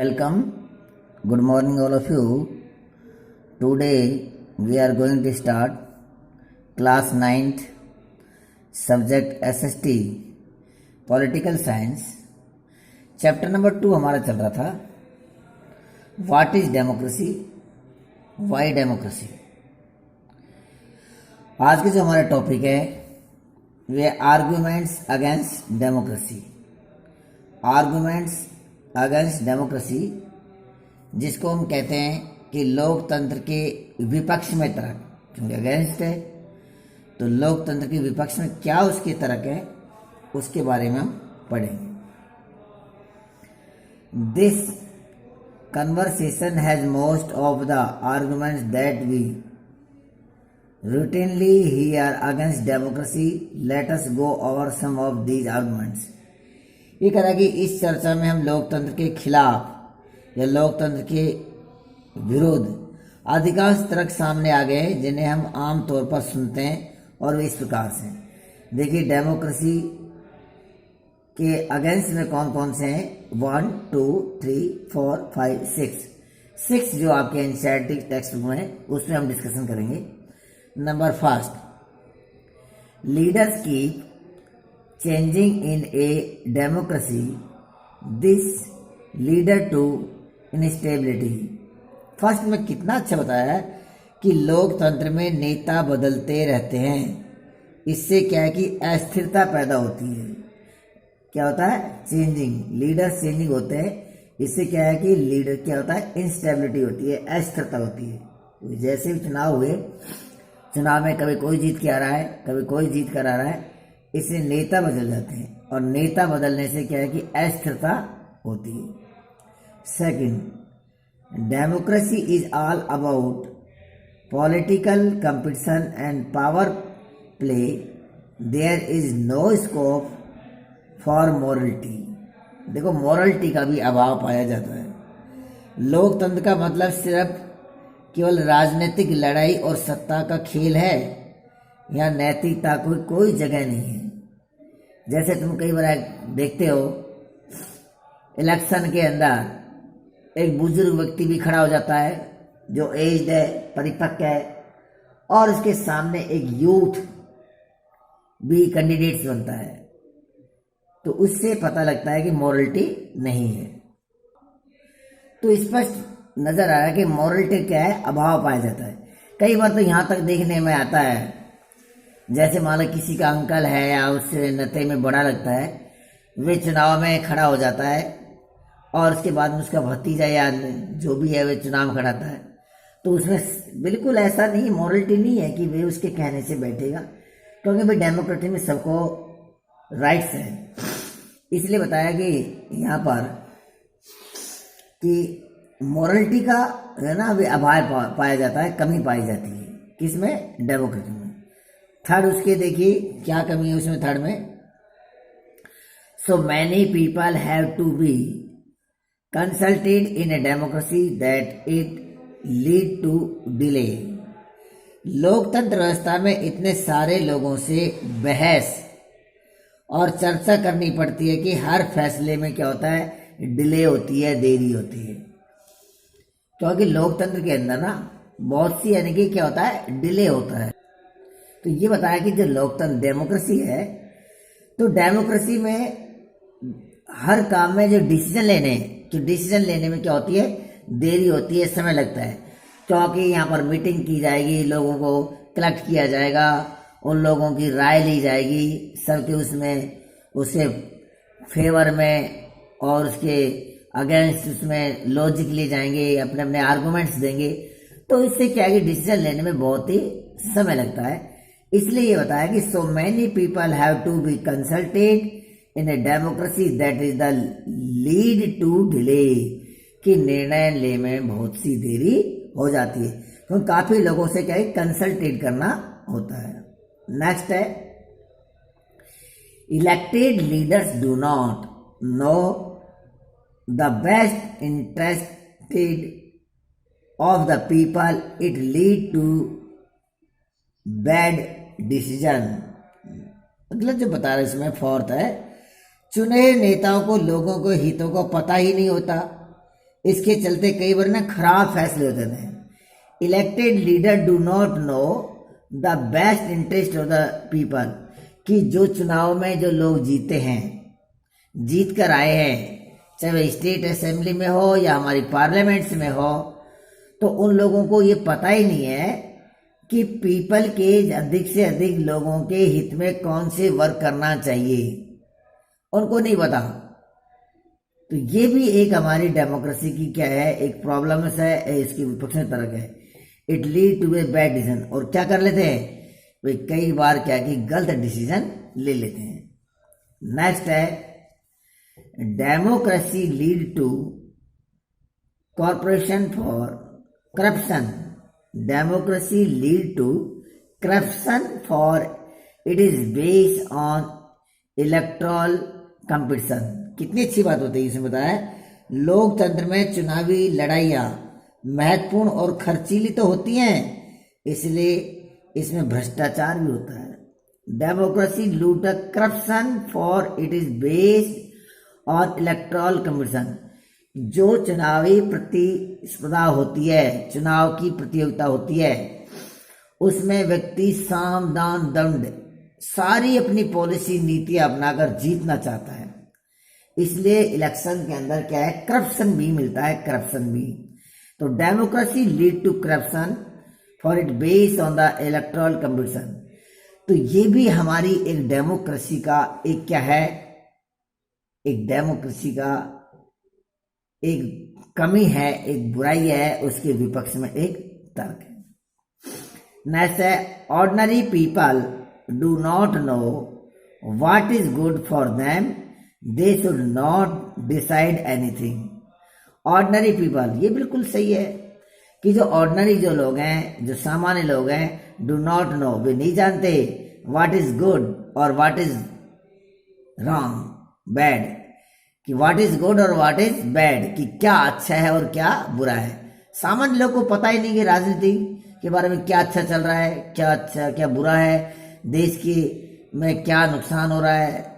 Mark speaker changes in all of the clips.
Speaker 1: Welcome. Good morning, all of you. Today we are going to start class 9th subject SST Political Science. Chapter number 2 हमारा चल रहा था what is democracy, why democracy. आज के जो हमारा topic है वे arguments against democracy. Arguments against democracy, जिसको हम कहते हैं कि लोकतंत्र के विपक्ष में तर्क, क्योंकि अगेंस्ट है तो लोकतंत्र के विपक्ष में क्या उसके तर्क है उसके बारे में हम पढ़ेंगे। This conversation has most of the arguments that we routinely hear against democracy. Let us go over some of these arguments. ये कह रहा कि इस चर्चा में हम लोकतंत्र के खिलाफ या लोकतंत्र के विरोध अधिकांश तर्क सामने आ गए हैं जिन्हें हम आम तौर पर सुनते हैं, और वे इस प्रकार से देखिए। डेमोक्रेसी के अगेंस्ट में कौन कौन से हैं? 1, 2, 3, 4, 5, 6 जो आपके एनसीईआरटी टेक्स्ट बुक में है उसमें हम डिस्कशन करेंगे। Number first, leaders keep changing in a democracy, this leader to instability. First में कितना अच्छा बताया है कि लोकतंत्र में नेता बदलते रहते हैं, इससे क्या है कि अस्थिरता पैदा होती है। क्या होता है? चेंजिंग, लीडर चेंजिंग होते हैं, इससे क्या है कि लीडर क्या होता है? इंस्टेबिलिटी होती है, अस्थिरता होती है। जैसे भी चुनाव हुए, चुनाव में कभी कोई जीत के आ रहा है, कभी कोई जीत कर आ रहा है, इससे नेता बदल जाते हैं, और नेता बदलने से क्या है कि अस्थिरता होती है। Second, democracy is all about political competition and power play, there is no scope for morality. देखो, मॉरलिटी का भी अभाव पाया जाता है। लोकतंत्र का मतलब सिर्फ केवल राजनीतिक लड़ाई और सत्ता का खेल है, या नैतिकता को कोई जगह नहीं है। जैसे तुम कई बार देखते हो इलेक्शन के अंदर एक बुजुर्ग व्यक्ति भी खड़ा हो जाता है जो एज्ड है, परिपक्व है, और उसके सामने एक यूथ भी कैंडिडेट बनता है, तो उससे पता लगता है कि मॉरलिटी नहीं है। तो स्पष्ट नजर आ रहा है कि मॉरलिटी क्या है? अभाव पाया जाता है। कई बार तो यहाँ तक देखने में आता है, जैसे मान लो किसी का अंकल है या उससे नते में बड़ा लगता है, वे चुनाव में खड़ा हो जाता है, और उसके बाद में उसका भतीजा या जो भी है वे चुनाव खड़ाता है, तो उसमें बिल्कुल ऐसा नहीं, मॉरलिटी नहीं है कि वे उसके कहने से बैठेगा, क्योंकि भाई डेमोक्रेसी में सबको राइट्स है। इसलिए बताया कि यहाँ पर कि मॉरलिटी का है ना, वे अभाव पाया जाता है, कमी पाई जाती है। किसमें? डेमोक्रेसी में। थर्ड, उसके देखिए क्या कमी है उसमें। थर्ड में, so many people have to be consulted in a democracy that it lead to delay. लोकतंत्र व्यवस्था में इतने सारे लोगों से बहस और चर्चा करनी पड़ती है कि हर फैसले में क्या होता है? डिले होती है, देरी होती है। क्योंकि लोकतंत्र के अंदर ना बहुत सी यानी कि क्या होता है? डिले होता है। तो ये बताया कि जो लोकतंत्र डेमोक्रेसी है, तो डेमोक्रेसी में हर काम में जो डिसीजन लेने में क्या होती है? देरी होती है, समय लगता है, क्योंकि यहाँ पर मीटिंग की जाएगी, लोगों को कलेक्ट किया जाएगा, उन लोगों की राय ली जाएगी, सबके उसमें उसके फेवर में और उसके अगेंस्ट उसमें लॉजिक ले जाएंगे, अपने अपने आर्गुमेंट्स देंगे, तो इससे क्या है कि डिसीजन लेने में बहुत ही समय लगता है। इसलिए ये बताया कि so many people have to be consulted in a democracy that is the lead to delay, कि निर्णय लेने में बहुत सी देरी हो जाती है, क्योंकि काफी लोगों से क्या है? कंसल्टेट करना होता है। नेक्स्ट है, elected leaders do not know the best interested of the people, it lead to bad decision. अगला जो बता रहे इसमें फोर्थ है, चुने नेताओं को लोगों के हितों को पता ही नहीं होता, इसके चलते कई बार ना खराब फैसले होते थे। Elected leader do not know the best interest of the people, कि जो चुनाव में जो लोग जीते हैं, जीत कर आए हैं, चाहे वह स्टेट असेंबली में हो या हमारी पार्लियामेंट्स में हो, तो उन लोगों को ये पता ही नहीं है कि पीपल के अधिक से अधिक लोगों के हित में कौन से वर्क करना चाहिए, उनको नहीं पता। तो ये भी एक हमारी डेमोक्रेसी की क्या है, एक प्रॉब्लम है, इसकी विपक्ष में तर्क है। It lead to a bad decision, और क्या कर लेते हैं वे कई बार क्या कि गलत डिसीजन ले लेते हैं। नेक्स्ट है democracy lead to corporation for corruption. Democracy lead to corruption for it is based on electoral competition. कितनी अच्छी बात होती है, इसमें बताया लोकतंत्र में चुनावी लड़ाइयाँ महत्वपूर्ण और खर्चीली तो होती हैं, इसलिए इसमें भ्रष्टाचार भी होता है। Democracy loot corruption for it is based on electoral competition. जो चुनावी प्रतिस्पर्धा होती है, चुनाव की प्रतियोगिता होती है, उसमें व्यक्ति साम दाम दंड सारी अपनी पॉलिसी नीतियां अपनाकर जीतना चाहता है, इसलिए इलेक्शन के अंदर क्या है, करप्शन भी मिलता है, करप्शन भी। तो democracy lead to corruption for it based on the electoral competition. तो ये भी हमारी एक डेमोक्रेसी का एक क्या है, एक डेमोक्रेसी का एक कमी है, एक बुराई है, उसके विपक्ष में एक तर्क है। नेक्स्ट है ordinary people do not know what is good for them, they should not decide anything. Ordinary people, ये बिल्कुल सही है कि जो ऑर्डिनरी जो लोग हैं, जो सामान्य लोग हैं, डू नॉट नो, वे नहीं जानते व्हाट इज गुड और व्हाट इज रॉन्ग बैड, कि व्हाट इज गुड और व्हाट इज बैड, कि क्या अच्छा है और क्या बुरा है। सामान्य लोग को पता ही नहीं कि राजनीति के बारे में क्या अच्छा चल रहा है, क्या अच्छा क्या बुरा है, देश की में क्या नुकसान हो रहा है,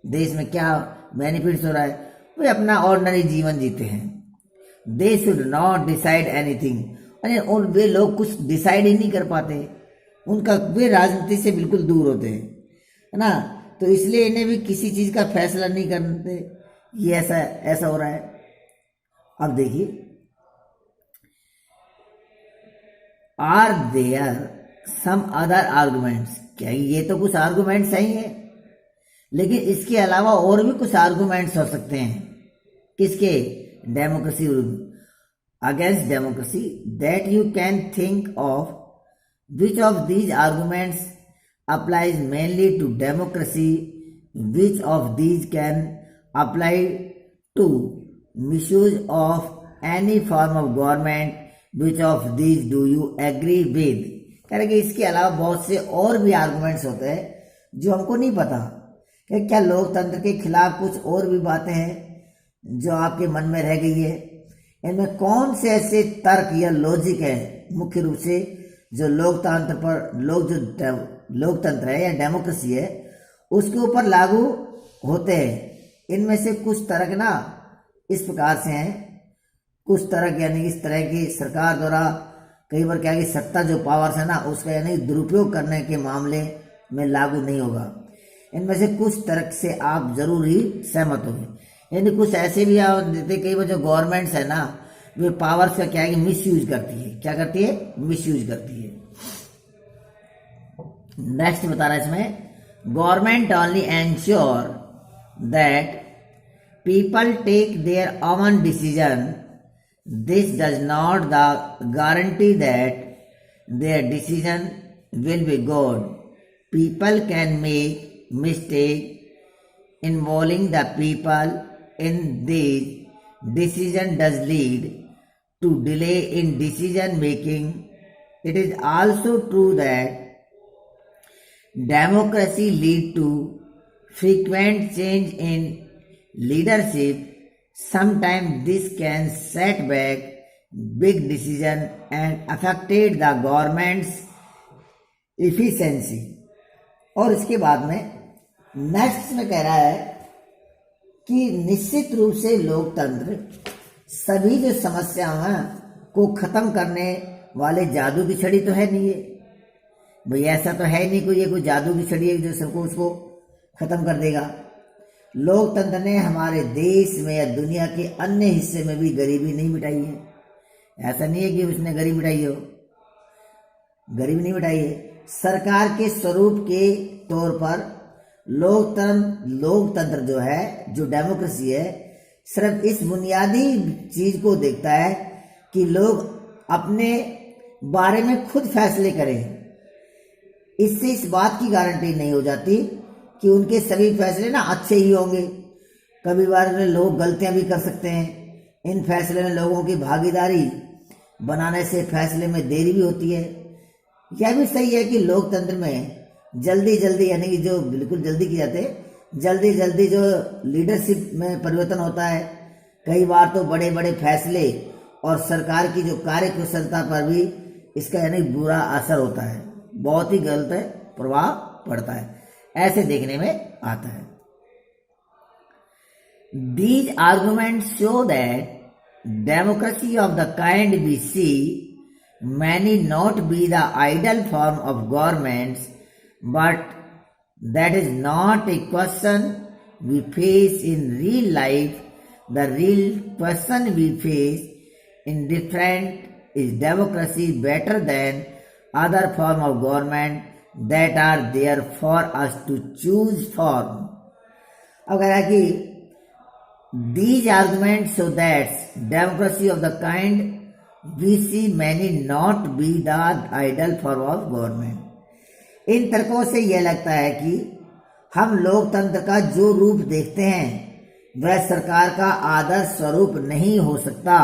Speaker 1: देश में क्या बेनिफिट्स हो रहा है। वे अपना ऑर्डिनरी जीवन जीते हैं। They should not decide anything, अरे और वे लोग कुछ डिसाइड ही नहीं कर पाते, उनका वे राजनीति से बिल्कुल दूर होते हैं, है ना। तो इसलिए इन्हें भी किसी चीज का फैसला नहीं करते, ये ऐसा हो रहा है। अब देखिए, are there some other arguments, क्या ये तो कुछ आर्गुमेंट्स सही है, लेकिन इसके अलावा और भी कुछ आर्गुमेंट्स हो सकते हैं किसके, democracy against democracy, that you can think of which of these arguments applies mainly to democracy, which of these can apply to misuse of any form of government, which of these do you agree with। कह रहे कि इसके अलावा बहुत से और भी arguments होते हैं जो हमको नहीं पता कि क्या लोकतंत्र के खिलाफ कुछ और भी बातें हैं जो आपके मन में रह गई है, इनमें कौन से ऐसे तर्क या लॉजिक है मुख्य रूप से जो लोकतंत्र पर लोकतंत्र है या डेमोक्रेसी है उसके ऊपर लागू होते हैं। इनमें से कुछ तर्क ना इस प्रकार से हैं, कुछ तर्क यानी इस तरह की सरकार द्वारा कई बार क्या है कि सत्ता जो पावर्स है ना उसका यानी दुरुपयोग करने के मामले में लागू नहीं होगा। इनमें से कुछ तर्क से आप जरूर ही सहमत होंगे। यानी कुछ ऐसे भी आप देते, कई बार जो गवर्नमेंट्स है ना वे पावर्स का क्या है कि मिस यूज करती है, क्या करती है, मिस यूज करती है। नेक्स्ट बता रहा है इसमें, government only ensure that people take their own decision, this does not the guarantee that their decision will be good, people can make mistake involving the people in this decision does lead to delay in decision making. It is also true that democracy lead to frequent change in leadership. Sometimes this can set back big decision and affected the government's efficiency. और इसके बाद में next में कह रहा है कि निश्चित रूप से लोकतंत्र सभी जो समस्याओं हैं को खत्म करने वाले जादू की छड़ी तो है नहीं है भाई, ऐसा तो है नहीं कोई, ये कोई जादू की छड़ी है जो सबको उसको खत्म कर देगा। लोकतंत्र ने हमारे देश में या दुनिया के अन्य हिस्से में भी गरीबी नहीं मिटाई है। ऐसा नहीं है कि उसने गरीबी मिटाई हो, गरीबी नहीं मिटाई है। सरकार के स्वरूप के तौर पर लोकतंत्र जो है, जो डेमोक्रेसी है, सिर्फ इस बुनियादी चीज को देखता है कि लोग अपने बारे में खुद फैसले करें। इससे इस बात की गारंटी नहीं हो जाती कि उनके सभी फैसले ना अच्छे ही होंगे। कभी बार में लोग गलतियां भी कर सकते हैं। इन फैसले में लोगों की भागीदारी बनाने से फैसले में देरी भी होती है। यह भी सही है कि लोकतंत्र में जल्दी यानी कि जो बिल्कुल जल्दी की जाते जल्दी जो लीडरशिप में परिवर्तन होता है। कई बार तो बड़े बड़े फैसले और सरकार की जो कार्यकुशलता पर भी इसका यानी बुरा असर होता है, बहुत ही गलत प्रभाव पड़ता है, ऐसे देखने में आता है। These arguments show that democracy of the kind we see may not be the ideal form of governments, but that is not a question we face in real life. The real question we face in different is democracy better than other form of government that are there for us to choose from. अब कह रहा है कि these arguments show that democracy of the kind we see may not be the ideal form of government. इन तर्कों से यह लगता है कि हम लोकतंत्र का जो रूप देखते हैं वह सरकार का आदर्श स्वरूप नहीं हो सकता,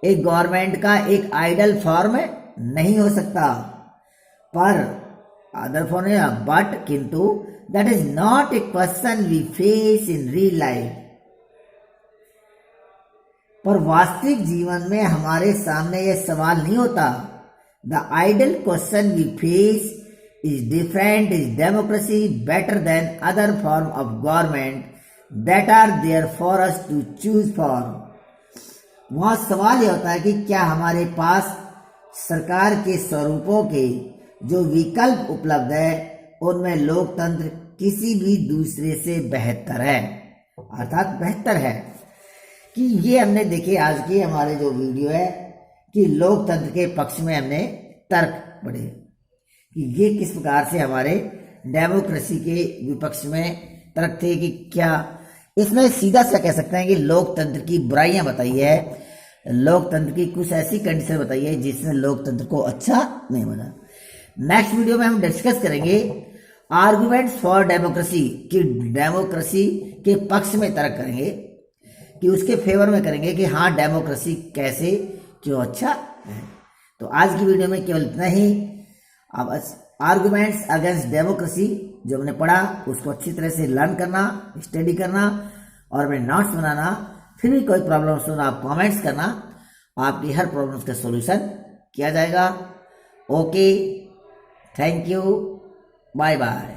Speaker 1: एक गवर्नमेंट का एक आइडल फॉर्म नहीं हो सकता। पर आदर फॉर्म बट किंतु that is not a question we face in real life. पर वास्तविक जीवन में हमारे सामने यह सवाल नहीं होता। The ideal question we face is different, is democracy better than other form of government that are there for us to choose for. वहां सवाल यह होता है कि क्या हमारे पास सरकार के स्वरूपों के जो विकल्प उपलब्ध है उनमें लोकतंत्र किसी भी दूसरे से बेहतर है, अर्थात बेहतर है। कि ये हमने देखे आज की हमारे जो वीडियो है कि लोकतंत्र के पक्ष में हमने तर्क पढ़े कि ये किस प्रकार से हमारे डेमोक्रेसी के विपक्ष में तर्क थे कि क्या इसमें सीधा सा कह सकते हैं कि लोकतंत्र की बुराइयां बताई है, लोकतंत्र की कुछ ऐसी कंडीशन बताई है जिसने लोकतंत्र को अच्छा नहीं बना। नेक्स्ट वीडियो में हम डिस्कस करेंगे आर्गुमेंट्स फॉर डेमोक्रेसी कि डेमोक्रेसी के पक्ष में तर्क करेंगे कि उसके फेवर में करेंगे कि हाँ डेमोक्रेसी कैसे क्यों अच्छा है। तो आज की वीडियो में केवल इतना ही। अब आर्गुमेंट्स अगेंस्ट डेमोक्रेसी जो हमने पढ़ा उसको अच्छी तरह से लर्न करना, स्टडी करना और अपने नोट्स बनाना। फिर भी कोई प्रॉब्लम हो तो आप कमेंट्स करना, आपकी हर प्रॉब्लम्स का सॉल्यूशन किया जाएगा। Okay, thank you, bye bye.